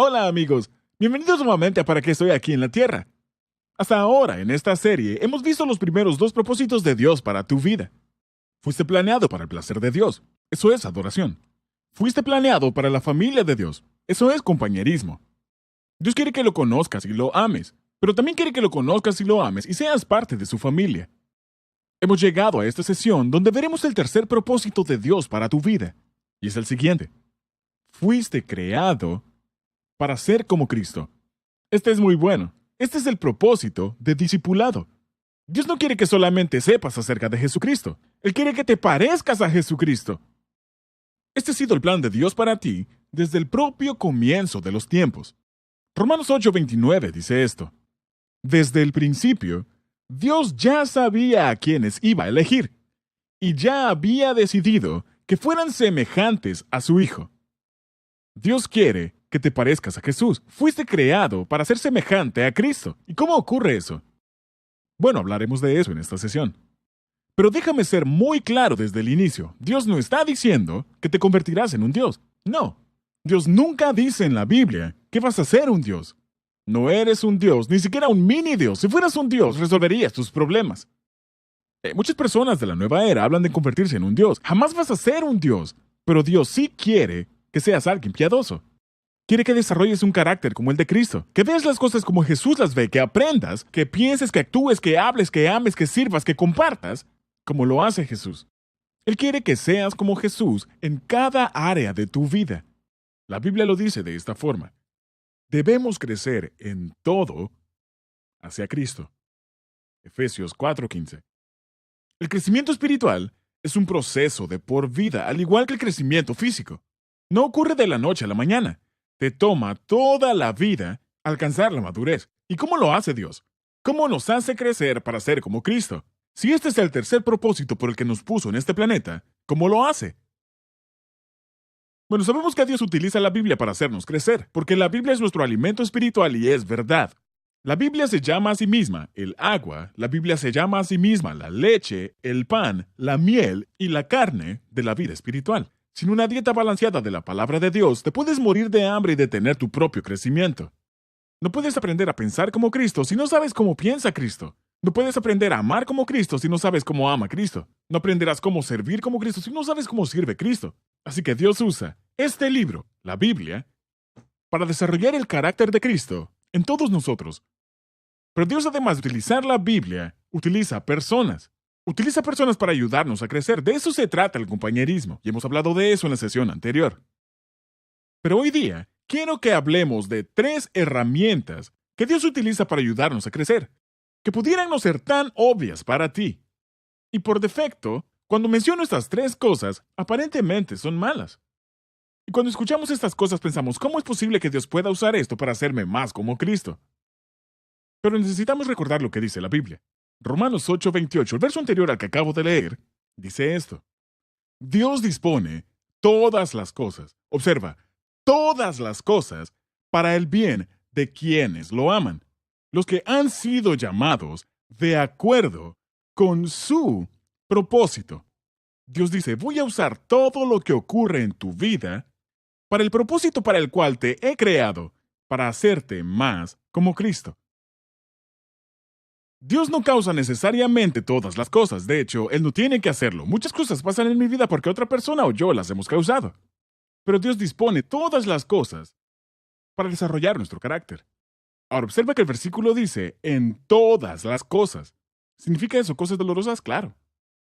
Hola amigos, bienvenidos nuevamente a Para qué estoy aquí en la Tierra. Hasta ahora, en esta serie, hemos visto los primeros dos propósitos de Dios para tu vida. Fuiste planeado para el placer de Dios, eso es adoración. Fuiste planeado para la familia de Dios, eso es compañerismo. Dios quiere que lo conozcas y lo ames, pero también quiere que lo conozcas y lo ames y seas parte de su familia. Hemos llegado a esta sesión donde veremos el tercer propósito de Dios para tu vida, y es el siguiente. Fuiste creado para ser como Cristo. Este es muy bueno. Este es el propósito de discipulado. Dios no quiere que solamente sepas acerca de Jesucristo. Él quiere que te parezcas a Jesucristo. Este ha sido el plan de Dios para ti desde el propio comienzo de los tiempos. Romanos 8:29 dice esto. Desde el principio, Dios ya sabía a quienes iba a elegir, y ya había decidido que fueran semejantes a su Hijo. Dios quiere que te parezcas a Jesús. Fuiste creado para ser semejante a Cristo. ¿Y cómo ocurre eso? Bueno, hablaremos de eso en esta sesión. Pero déjame ser muy claro desde el inicio. Dios no está diciendo que te convertirás en un Dios. No. Dios nunca dice en la Biblia que vas a ser un Dios. No eres un Dios, ni siquiera un mini Dios. Si fueras un Dios, resolverías tus problemas. Muchas personas de la nueva era hablan de convertirse en un Dios. Jamás vas a ser un Dios. Pero Dios sí quiere que seas alguien piadoso. Quiere que desarrolles un carácter como el de Cristo, que veas las cosas como Jesús las ve, que aprendas, que pienses, que actúes, que hables, que ames, que sirvas, que compartas, como lo hace Jesús. Él quiere que seas como Jesús en cada área de tu vida. La Biblia lo dice de esta forma. Debemos crecer en todo hacia Cristo. Efesios 4:15. El crecimiento espiritual es un proceso de por vida, al igual que el crecimiento físico. No ocurre de la noche a la mañana. Te toma toda la vida alcanzar la madurez. ¿Y cómo lo hace Dios? ¿Cómo nos hace crecer para ser como Cristo? Si este es el tercer propósito por el que nos puso en este planeta, ¿cómo lo hace? Bueno, sabemos que Dios utiliza la Biblia para hacernos crecer, porque la Biblia es nuestro alimento espiritual y es verdad. La Biblia se llama a sí misma el agua, la Biblia se llama a sí misma la leche, el pan, la miel y la carne de la vida espiritual. Sin una dieta balanceada de la palabra de Dios, te puedes morir de hambre y detener tu propio crecimiento. No puedes aprender a pensar como Cristo si no sabes cómo piensa Cristo. No puedes aprender a amar como Cristo si no sabes cómo ama Cristo. No aprenderás cómo servir como Cristo si no sabes cómo sirve Cristo. Así que Dios usa este libro, la Biblia, para desarrollar el carácter de Cristo en todos nosotros. Pero Dios, además de utilizar la Biblia, utiliza personas. Utiliza personas para ayudarnos a crecer. De eso se trata el compañerismo, y hemos hablado de eso en la sesión anterior. Pero hoy día, quiero que hablemos de 3 herramientas que Dios utiliza para ayudarnos a crecer, que pudieran no ser tan obvias para ti. Y por defecto, cuando menciono estas 3 cosas, aparentemente son malas. Y cuando escuchamos estas cosas pensamos, ¿cómo es posible que Dios pueda usar esto para hacerme más como Cristo? Pero necesitamos recordar lo que dice la Biblia. Romanos 8:28, el verso anterior al que acabo de leer, dice esto. Dios dispone todas las cosas, observa, todas las cosas para el bien de quienes lo aman, los que han sido llamados de acuerdo con su propósito. Dios dice, voy a usar todo lo que ocurre en tu vida para el propósito para el cual te he creado, para hacerte más como Cristo. Dios no causa necesariamente todas las cosas. De hecho, Él no tiene que hacerlo. Muchas cosas pasan en mi vida porque otra persona o yo las hemos causado. Pero Dios dispone todas las cosas para desarrollar nuestro carácter. Ahora, observa que el versículo dice, en todas las cosas. ¿Significa eso cosas dolorosas? Claro.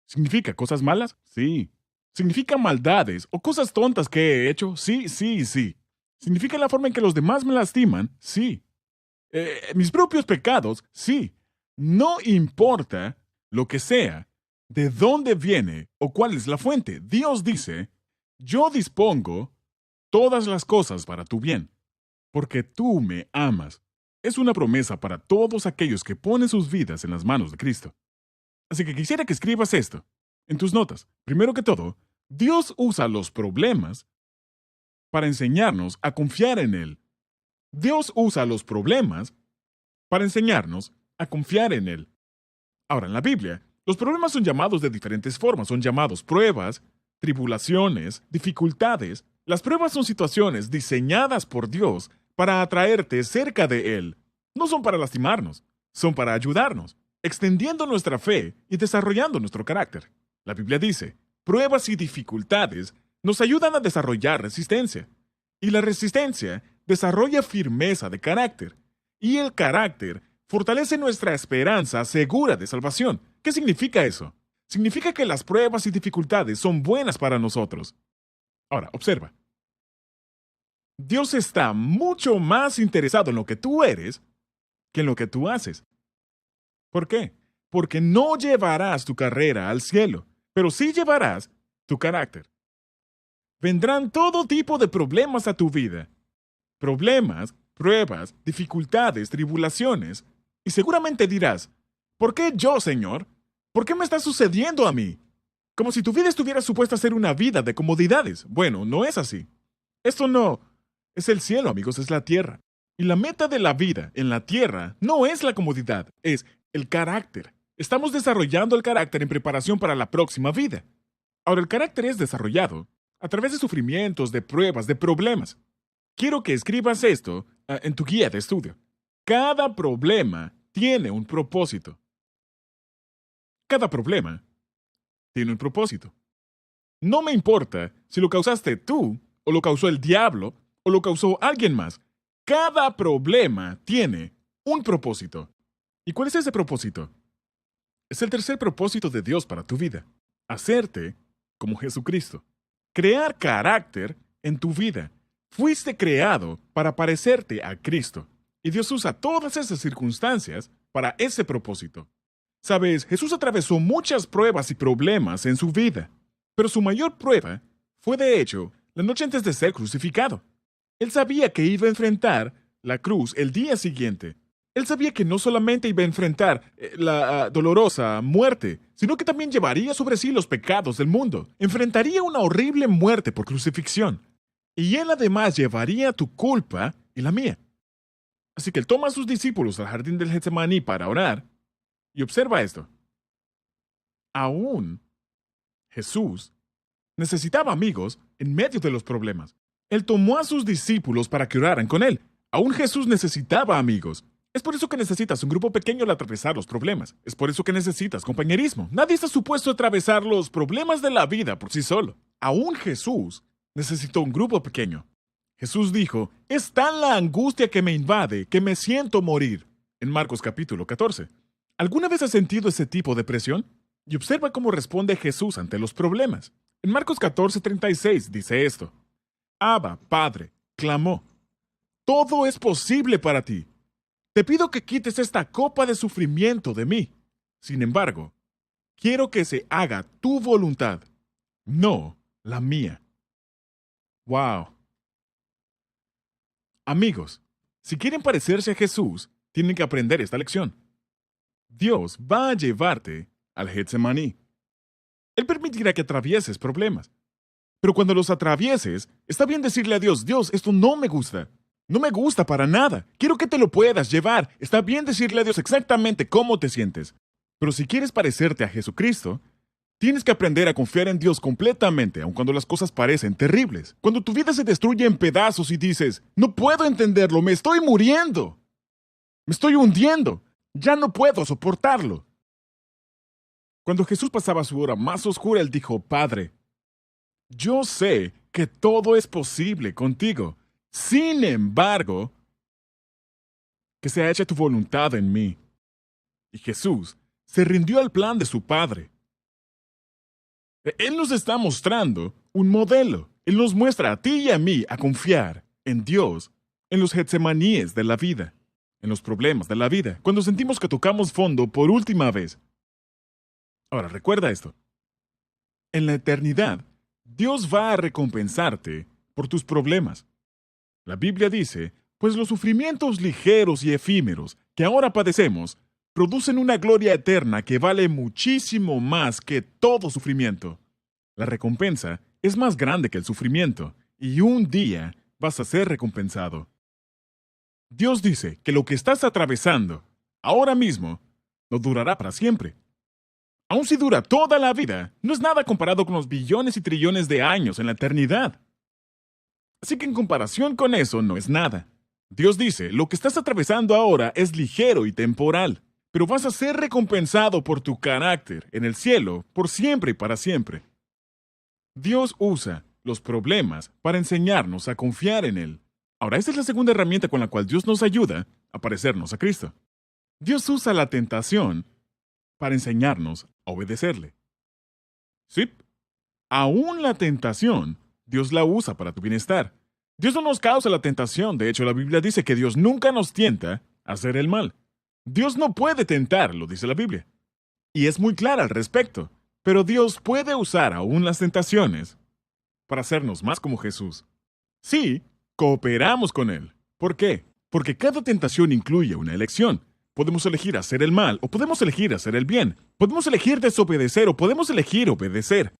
¿Significa cosas malas? Sí. ¿Significa maldades o cosas tontas que he hecho? Sí, sí, sí. ¿Significa la forma en que los demás me lastiman? Sí. ¿Mis propios pecados? Sí. No importa lo que sea, de dónde viene o cuál es la fuente. Dios dice, yo dispongo todas las cosas para tu bien, porque tú me amas. Es una promesa para todos aquellos que ponen sus vidas en las manos de Cristo. Así que quisiera que escribas esto en tus notas. Primero que todo, Dios usa los problemas para enseñarnos a confiar en Él. Dios usa los problemas para enseñarnos a confiar en Él. Ahora, en la Biblia, los problemas son llamados de diferentes formas. Son llamados pruebas, tribulaciones, dificultades. Las pruebas son situaciones diseñadas por Dios para atraerte cerca de Él. No son para lastimarnos, son para ayudarnos, extendiendo nuestra fe y desarrollando nuestro carácter. La Biblia dice, pruebas y dificultades nos ayudan a desarrollar resistencia. Y la resistencia desarrolla firmeza de carácter. Y el carácter fortalece nuestra esperanza segura de salvación. ¿Qué significa eso? Significa que las pruebas y dificultades son buenas para nosotros. Ahora, observa. Dios está mucho más interesado en lo que tú eres que en lo que tú haces. ¿Por qué? Porque no llevarás tu carrera al cielo, pero sí llevarás tu carácter. Vendrán todo tipo de problemas a tu vida. Problemas, pruebas, dificultades, tribulaciones. Y seguramente dirás, ¿por qué yo, Señor? ¿Por qué me está sucediendo a mí? Como si tu vida estuviera supuesta a ser una vida de comodidades. Bueno, no es así. Esto no es el cielo, amigos, es la tierra. Y la meta de la vida en la tierra no es la comodidad, es el carácter. Estamos desarrollando el carácter en preparación para la próxima vida. Ahora, el carácter es desarrollado a través de sufrimientos, de pruebas, de problemas. Quiero que escribas esto en tu guía de estudio. Cada problema tiene un propósito. Cada problema tiene un propósito. No me importa si lo causaste tú, o lo causó el diablo, o lo causó alguien más. Cada problema tiene un propósito. ¿Y cuál es ese propósito? Es el tercer propósito de Dios para tu vida. Hacerte como Jesucristo. Crear carácter en tu vida. Fuiste creado para parecerte a Cristo. Y Dios usa todas esas circunstancias para ese propósito. Sabes, Jesús atravesó muchas pruebas y problemas en su vida. Pero su mayor prueba fue, de hecho, la noche antes de ser crucificado. Él sabía que iba a enfrentar la cruz el día siguiente. Él sabía que no solamente iba a enfrentar la dolorosa muerte, sino que también llevaría sobre sí los pecados del mundo. Enfrentaría una horrible muerte por crucifixión. Y él además llevaría tu culpa y la mía. Así que él toma a sus discípulos al jardín del Getsemaní para orar. Y observa esto. Aún Jesús necesitaba amigos en medio de los problemas. Él tomó a sus discípulos para que oraran con él. Aún Jesús necesitaba amigos. Es por eso que necesitas un grupo pequeño al atravesar los problemas. Es por eso que necesitas compañerismo. Nadie está supuesto a atravesar los problemas de la vida por sí solo. Aún Jesús necesitó un grupo pequeño. Jesús dijo, es tan la angustia que me invade que me siento morir. En Marcos capítulo 14. ¿Alguna vez has sentido ese tipo de presión? Y observa cómo responde Jesús ante los problemas. En Marcos 14:36 dice esto. Abba, Padre, clamó. Todo es posible para ti. Te pido que quites esta copa de sufrimiento de mí. Sin embargo, quiero que se haga tu voluntad, no la mía. ¡Wow! Amigos, si quieren parecerse a Jesús, tienen que aprender esta lección. Dios va a llevarte al Getsemaní. Él permitirá que atravieses problemas. Pero cuando los atravieses, está bien decirle a Dios, Dios, esto no me gusta. No me gusta para nada. Quiero que te lo puedas llevar. Está bien decirle a Dios exactamente cómo te sientes. Pero si quieres parecerte a Jesucristo, tienes que aprender a confiar en Dios completamente, aun cuando las cosas parecen terribles. Cuando tu vida se destruye en pedazos y dices, no puedo entenderlo, me estoy muriendo. Me estoy hundiendo. Ya no puedo soportarlo. Cuando Jesús pasaba su hora más oscura, él dijo, Padre, yo sé que todo es posible contigo. Sin embargo, que sea hecha tu voluntad en mí. Y Jesús se rindió al plan de su Padre. Él nos está mostrando un modelo. Él nos muestra a ti y a mí a confiar en Dios, en los Getsemaníes de la vida, en los problemas de la vida, cuando sentimos que tocamos fondo por última vez. Ahora, recuerda esto. En la eternidad, Dios va a recompensarte por tus problemas. La Biblia dice, pues los sufrimientos ligeros y efímeros que ahora padecemos producen una gloria eterna que vale muchísimo más que todo sufrimiento. La recompensa es más grande que el sufrimiento, y un día vas a ser recompensado. Dios dice que lo que estás atravesando ahora mismo no durará para siempre. Aun si dura toda la vida, no es nada comparado con los billones y trillones de años en la eternidad. Así que en comparación con eso no es nada. Dios dice, lo que estás atravesando ahora es ligero y temporal, pero vas a ser recompensado por tu carácter en el cielo por siempre y para siempre. Dios usa los problemas para enseñarnos a confiar en Él. Ahora, esta es la segunda herramienta con la cual Dios nos ayuda a parecernos a Cristo. Dios usa la tentación para enseñarnos a obedecerle. Sí, aún la tentación, Dios la usa para tu bienestar. Dios no nos causa la tentación. De hecho, la Biblia dice que Dios nunca nos tienta a hacer el mal. Dios no puede tentar, lo dice la Biblia. Y es muy clara al respecto. Pero Dios puede usar aún las tentaciones para hacernos más como Jesús. Sí, cooperamos con Él. ¿Por qué? Porque cada tentación incluye una elección. Podemos elegir hacer el mal o podemos elegir hacer el bien. Podemos elegir desobedecer o podemos elegir obedecer.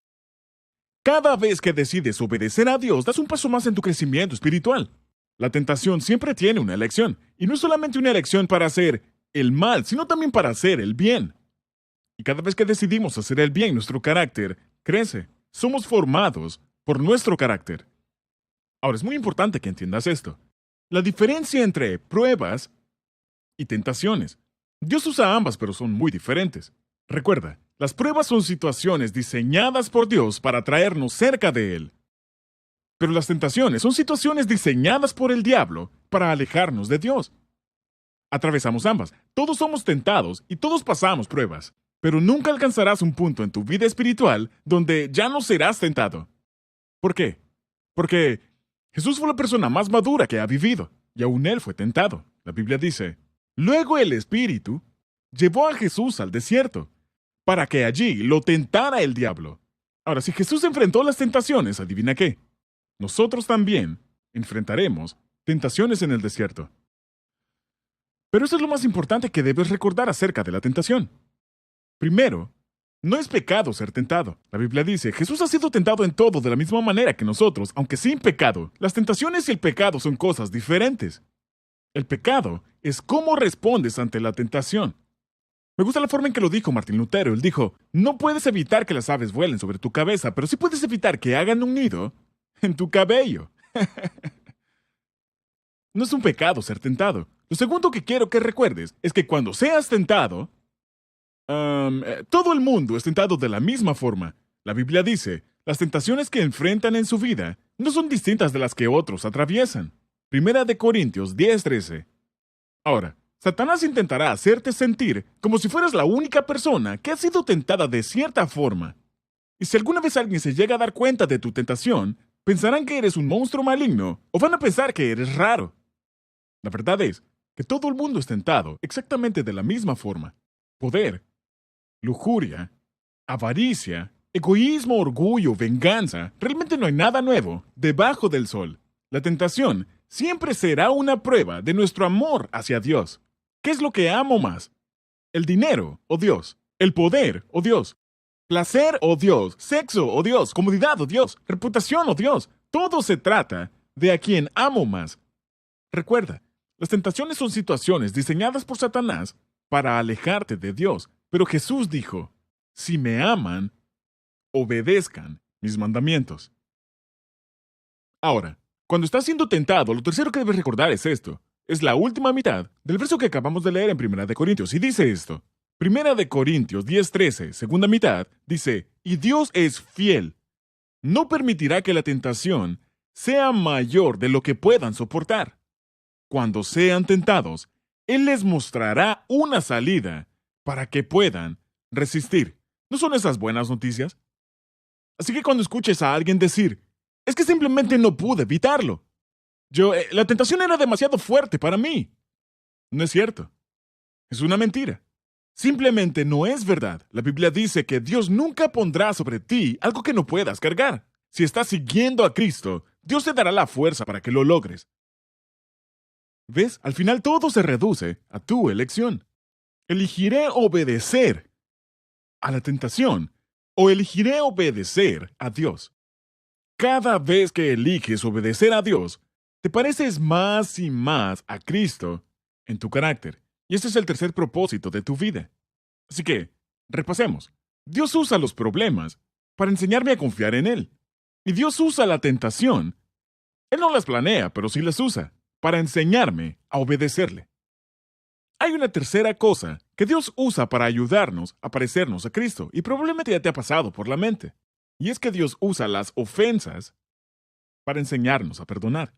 Cada vez que decides obedecer a Dios, das un paso más en tu crecimiento espiritual. La tentación siempre tiene una elección, y no es solamente una elección para hacer el mal, sino también para hacer el bien. Y cada vez que decidimos hacer el bien, nuestro carácter crece. Somos formados por nuestro carácter. Ahora, es muy importante que entiendas esto. La diferencia entre pruebas y tentaciones. Dios usa ambas, pero son muy diferentes. Recuerda, las pruebas son situaciones diseñadas por Dios para traernos cerca de Él. Pero las tentaciones son situaciones diseñadas por el diablo para alejarnos de Dios. Atravesamos ambas. Todos somos tentados y todos pasamos pruebas. Pero nunca alcanzarás un punto en tu vida espiritual donde ya no serás tentado. ¿Por qué? Porque Jesús fue la persona más madura que ha vivido, y aún Él fue tentado. La Biblia dice, luego el Espíritu llevó a Jesús al desierto, para que allí lo tentara el diablo. Ahora, si Jesús enfrentó las tentaciones, adivina qué. Nosotros también enfrentaremos tentaciones en el desierto. Pero eso es lo más importante que debes recordar acerca de la tentación. Primero, no es pecado ser tentado. La Biblia dice, Jesús ha sido tentado en todo de la misma manera que nosotros, aunque sin pecado. Las tentaciones y el pecado son cosas diferentes. El pecado es cómo respondes ante la tentación. Me gusta la forma en que lo dijo Martín Lutero. Él dijo, no puedes evitar que las aves vuelen sobre tu cabeza, pero sí puedes evitar que hagan un nido en tu cabello. No es un pecado ser tentado. Lo segundo que quiero que recuerdes es que cuando seas tentado, todo el mundo es tentado de la misma forma. La Biblia dice, las tentaciones que enfrentan en su vida no son distintas de las que otros atraviesan. Primera de Corintios 10:13. Ahora, Satanás intentará hacerte sentir como si fueras la única persona que ha sido tentada de cierta forma. Y si alguna vez alguien se llega a dar cuenta de tu tentación, pensarán que eres un monstruo maligno o van a pensar que eres raro. La verdad es que todo el mundo es tentado exactamente de la misma forma. Poder, lujuria, avaricia, egoísmo, orgullo, venganza. Realmente no hay nada nuevo debajo del sol. La tentación siempre será una prueba de nuestro amor hacia Dios. ¿Qué es lo que amo más? ¿El dinero o Dios? ¿El poder o Dios? ¿Placer o Dios? ¿Sexo o Dios? ¿Comodidad o Dios? ¿Reputación o Dios? Todo se trata de a quien amo más. Recuerda, las tentaciones son situaciones diseñadas por Satanás para alejarte de Dios. Pero Jesús dijo, si me aman, obedezcan mis mandamientos. Ahora, cuando estás siendo tentado, lo tercero que debes recordar es esto. Es la última mitad del verso que acabamos de leer en 1 de Corintios, y dice esto. 1 de Corintios 10:13, segunda mitad, dice, y Dios es fiel. No permitirá que la tentación sea mayor de lo que puedan soportar. Cuando sean tentados, Él les mostrará una salida para que puedan resistir. ¿No son esas buenas noticias? Así que cuando escuches a alguien decir, es que simplemente no pude evitarlo. La tentación era demasiado fuerte para mí. No es cierto. Es una mentira. Simplemente no es verdad. La Biblia dice que Dios nunca pondrá sobre ti algo que no puedas cargar. Si estás siguiendo a Cristo, Dios te dará la fuerza para que lo logres. ¿Ves? Al final todo se reduce a tu elección. ¿Elegiré obedecer a la tentación o elegiré obedecer a Dios? Cada vez que eliges obedecer a Dios, te pareces más y más a Cristo en tu carácter. Y ese es el tercer propósito de tu vida. Así que, repasemos. Dios usa los problemas para enseñarme a confiar en Él. Y Dios usa la tentación. Él no las planea, pero sí las usa, para enseñarme a obedecerle. Hay una tercera cosa que Dios usa para ayudarnos a parecernos a Cristo, y probablemente ya te ha pasado por la mente. Y es que Dios usa las ofensas para enseñarnos a perdonar.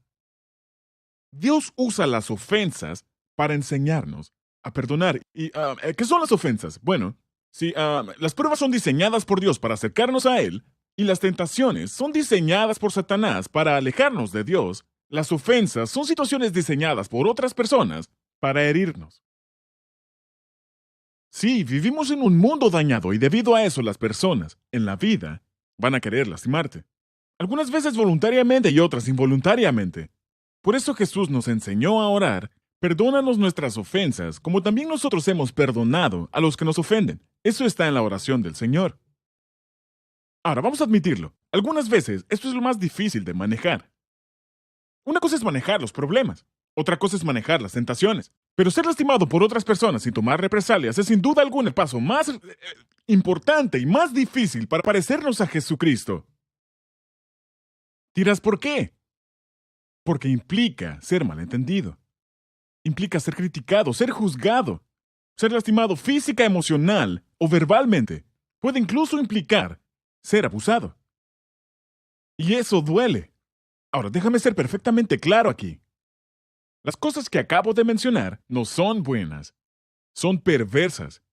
Dios usa las ofensas para enseñarnos a perdonar. ¿Y qué son las ofensas? Bueno, si las pruebas son diseñadas por Dios para acercarnos a Él, y las tentaciones son diseñadas por Satanás para alejarnos de Dios, las ofensas son situaciones diseñadas por otras personas para herirnos. Sí, vivimos en un mundo dañado y debido a eso las personas, en la vida, van a querer lastimarte. Algunas veces voluntariamente y otras involuntariamente. Por eso Jesús nos enseñó a orar: perdónanos nuestras ofensas, como también nosotros hemos perdonado a los que nos ofenden. Eso está en la oración del Señor. Ahora, vamos a admitirlo. Algunas veces esto es lo más difícil de manejar. Una cosa es manejar los problemas, otra cosa es manejar las tentaciones. Pero ser lastimado por otras personas sin tomar represalias es sin duda alguna el paso más importante y más difícil para parecernos a Jesucristo. Dirás, ¿por qué? Porque implica ser malentendido. Implica ser criticado, ser juzgado, ser lastimado física, emocional o verbalmente. Puede incluso implicar ser abusado. Y eso duele. Ahora, déjame ser perfectamente claro aquí. Las cosas que acabo de mencionar no son buenas, son perversas,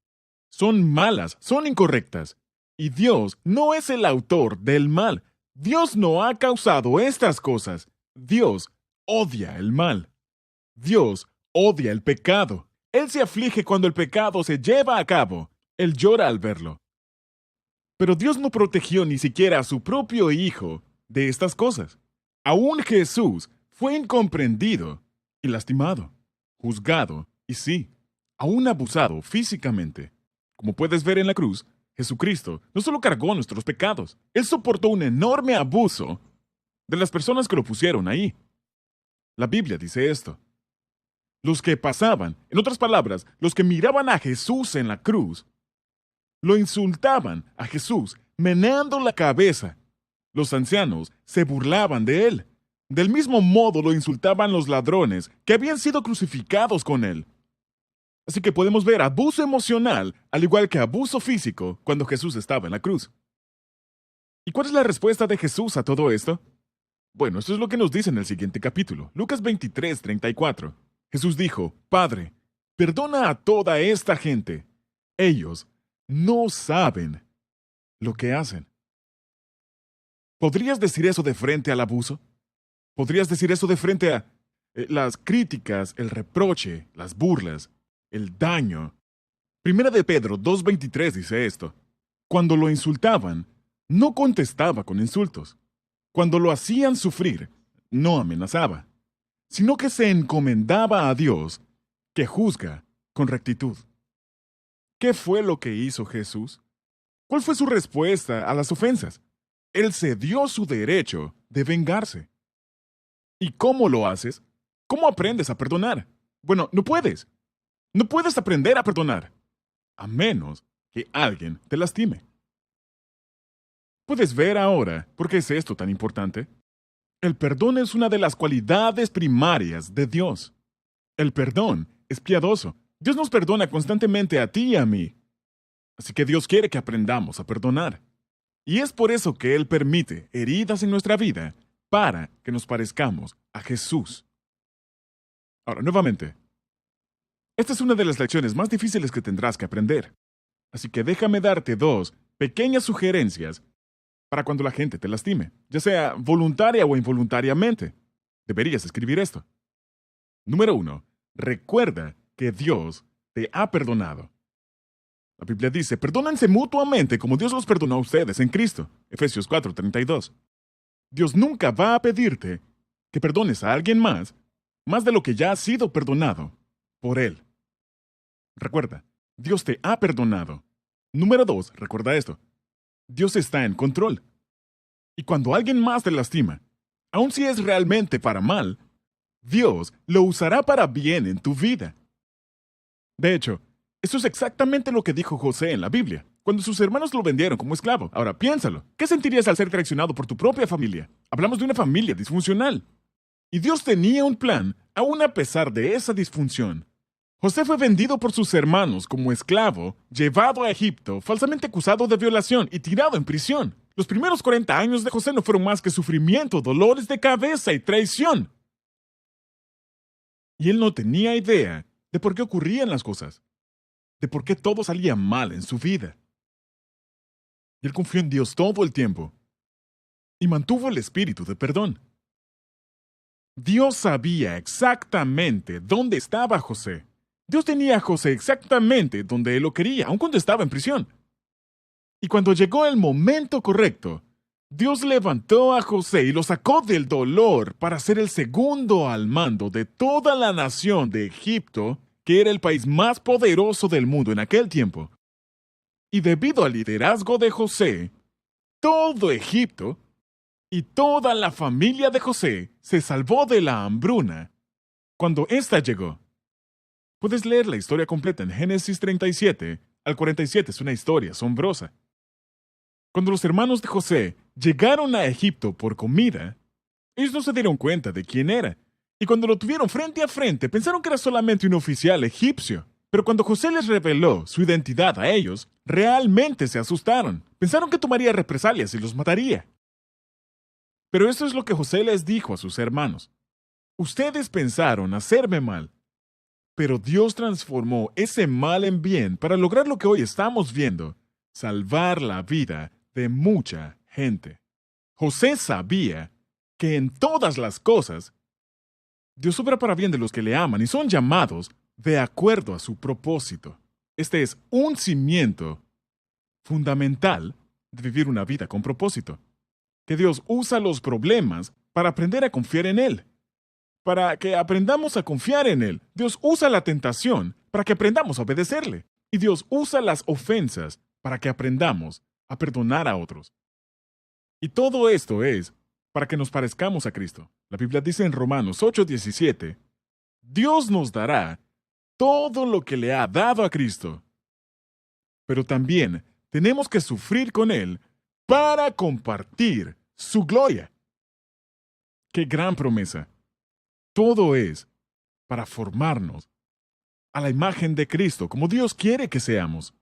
son malas, son incorrectas. Y Dios no es el autor del mal. Dios no ha causado estas cosas. Dios odia el mal. Dios odia el pecado. Él se aflige cuando el pecado se lleva a cabo. Él llora al verlo. Pero Dios no protegió ni siquiera a su propio Hijo de estas cosas. Aún Jesús fue incomprendido y lastimado, juzgado y sí, aún abusado físicamente. Como puedes ver en la cruz, Jesucristo no solo cargó nuestros pecados, Él soportó un enorme abuso de las personas que lo pusieron ahí. La Biblia dice esto. Los que pasaban, en otras palabras, los que miraban a Jesús en la cruz, lo insultaban a Jesús, meneando la cabeza. Los ancianos se burlaban de él. Del mismo modo lo insultaban los ladrones que habían sido crucificados con él. Así que podemos ver abuso emocional, al igual que abuso físico, cuando Jesús estaba en la cruz. ¿Y cuál es la respuesta de Jesús a todo esto? Bueno, esto es lo que nos dice en el siguiente capítulo, Lucas 23:34. Jesús dijo: Padre, perdona a toda esta gente. Ellos no saben lo que hacen. ¿Podrías decir eso de frente al abuso? ¿Podrías decir eso de frente a las críticas, el reproche, las burlas, el daño? Primera de Pedro 2:23 dice esto. Cuando lo insultaban, no contestaba con insultos. Cuando lo hacían sufrir, no amenazaba, sino que se encomendaba a Dios, que juzga con rectitud. ¿Qué fue lo que hizo Jesús? ¿Cuál fue su respuesta a las ofensas? Él cedió su derecho de vengarse. ¿Y cómo lo haces? ¿Cómo aprendes a perdonar? Bueno, no puedes. No puedes aprender a perdonar, a menos que alguien te lastime. ¿Puedes ver ahora por qué es esto tan importante? El perdón es una de las cualidades primarias de Dios. El perdón es piadoso. Dios nos perdona constantemente a ti y a mí. Así que Dios quiere que aprendamos a perdonar. Y es por eso que Él permite heridas en nuestra vida para que nos parezcamos a Jesús. Ahora, nuevamente, esta es una de las lecciones más difíciles que tendrás que aprender. Así que déjame darte dos pequeñas sugerencias para cuando la gente te lastime, ya sea voluntaria o involuntariamente. Deberías escribir esto. Número 1. Recuerda que Dios te ha perdonado. La Biblia dice: perdónense mutuamente como Dios los perdonó a ustedes en Cristo. Efesios 4:32. Dios nunca va a pedirte que perdones a alguien más de lo que ya has sido perdonado por Él. Recuerda, Dios te ha perdonado. Número 2, recuerda esto. Dios está en control. Y cuando alguien más te lastima, aun si es realmente para mal, Dios lo usará para bien en tu vida. De hecho, eso es exactamente lo que dijo José en la Biblia, cuando sus hermanos lo vendieron como esclavo. Ahora, piénsalo. ¿Qué sentirías al ser traicionado por tu propia familia? Hablamos de una familia disfuncional. Y Dios tenía un plan Aún a pesar de esa disfunción, José fue vendido por sus hermanos como esclavo, llevado a Egipto, falsamente acusado de violación y tirado en prisión. Los primeros 40 años de José no fueron más que sufrimiento, dolores de cabeza y traición. Y él no tenía idea de por qué ocurrían las cosas, de por qué todo salía mal en su vida. Y él confió en Dios todo el tiempo y mantuvo el espíritu de perdón. Dios sabía exactamente dónde estaba José. Dios tenía a José exactamente donde él lo quería, aun cuando estaba en prisión. Y cuando llegó el momento correcto, Dios levantó a José y lo sacó del dolor para ser el segundo al mando de toda la nación de Egipto, que era el país más poderoso del mundo en aquel tiempo. Y debido al liderazgo de José, todo Egipto y toda la familia de José se salvó de la hambruna cuando ésta llegó. Puedes leer la historia completa en Génesis 37 al 47, es una historia asombrosa. Cuando los hermanos de José llegaron a Egipto por comida, ellos no se dieron cuenta de quién era, y cuando lo tuvieron frente a frente pensaron que era solamente un oficial egipcio. Pero cuando José les reveló su identidad a ellos, realmente se asustaron. Pensaron que tomaría represalias y los mataría. Pero eso es lo que José les dijo a sus hermanos. Ustedes pensaron hacerme mal, pero Dios transformó ese mal en bien para lograr lo que hoy estamos viendo, salvar la vida de mucha gente. José sabía que en todas las cosas, Dios obra para bien de los que le aman y son llamados de acuerdo a su propósito. Este es un cimiento fundamental de vivir una vida con propósito. Que Dios usa los problemas para aprender a confiar en Él. Para que aprendamos a confiar en Él. Dios usa la tentación para que aprendamos a obedecerle. Y Dios usa las ofensas para que aprendamos a perdonar a otros. Y todo esto es para que nos parezcamos a Cristo. La Biblia dice en Romanos 8:17, Dios nos dará todo lo que le ha dado a Cristo. Pero también tenemos que sufrir con Él para compartir su gloria. ¡Qué gran promesa! Todo es para formarnos a la imagen de Cristo, como Dios quiere que seamos.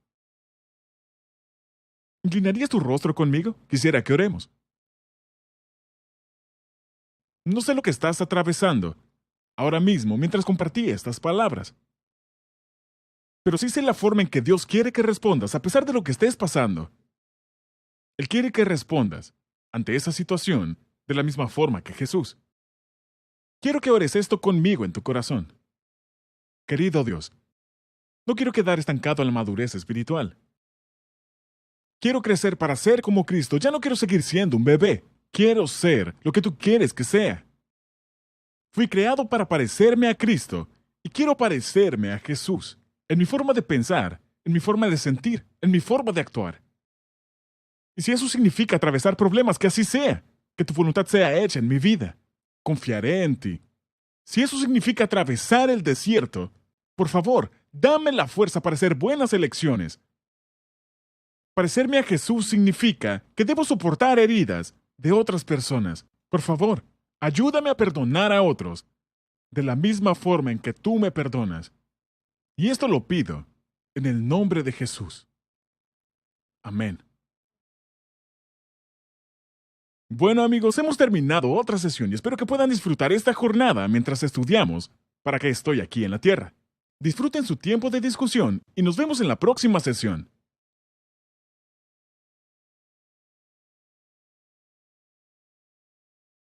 ¿Inclinarías tu rostro conmigo? Quisiera que oremos. No sé lo que estás atravesando ahora mismo mientras compartí estas palabras. Pero sí sé la forma en que Dios quiere que respondas a pesar de lo que estés pasando. Él quiere que respondas ante esa situación de la misma forma que Jesús. Quiero que ores esto conmigo en tu corazón. Querido Dios, no quiero quedar estancado en la madurez espiritual. Quiero crecer para ser como Cristo. Ya no quiero seguir siendo un bebé. Quiero ser lo que tú quieres que sea. Fui creado para parecerme a Cristo y quiero parecerme a Jesús. En mi forma de pensar, en mi forma de sentir, en mi forma de actuar. Y si eso significa atravesar problemas, que así sea. Que tu voluntad sea hecha en mi vida. Confiaré en ti. Si eso significa atravesar el desierto, por favor, dame la fuerza para hacer buenas elecciones. Parecerme a Jesús significa que debo soportar heridas de otras personas. Por favor, ayúdame a perdonar a otros de la misma forma en que tú me perdonas. Y esto lo pido en el nombre de Jesús. Amén. Bueno amigos, hemos terminado otra sesión y espero que puedan disfrutar esta jornada mientras estudiamos para que estoy aquí en la tierra. Disfruten su tiempo de discusión y nos vemos en la próxima sesión.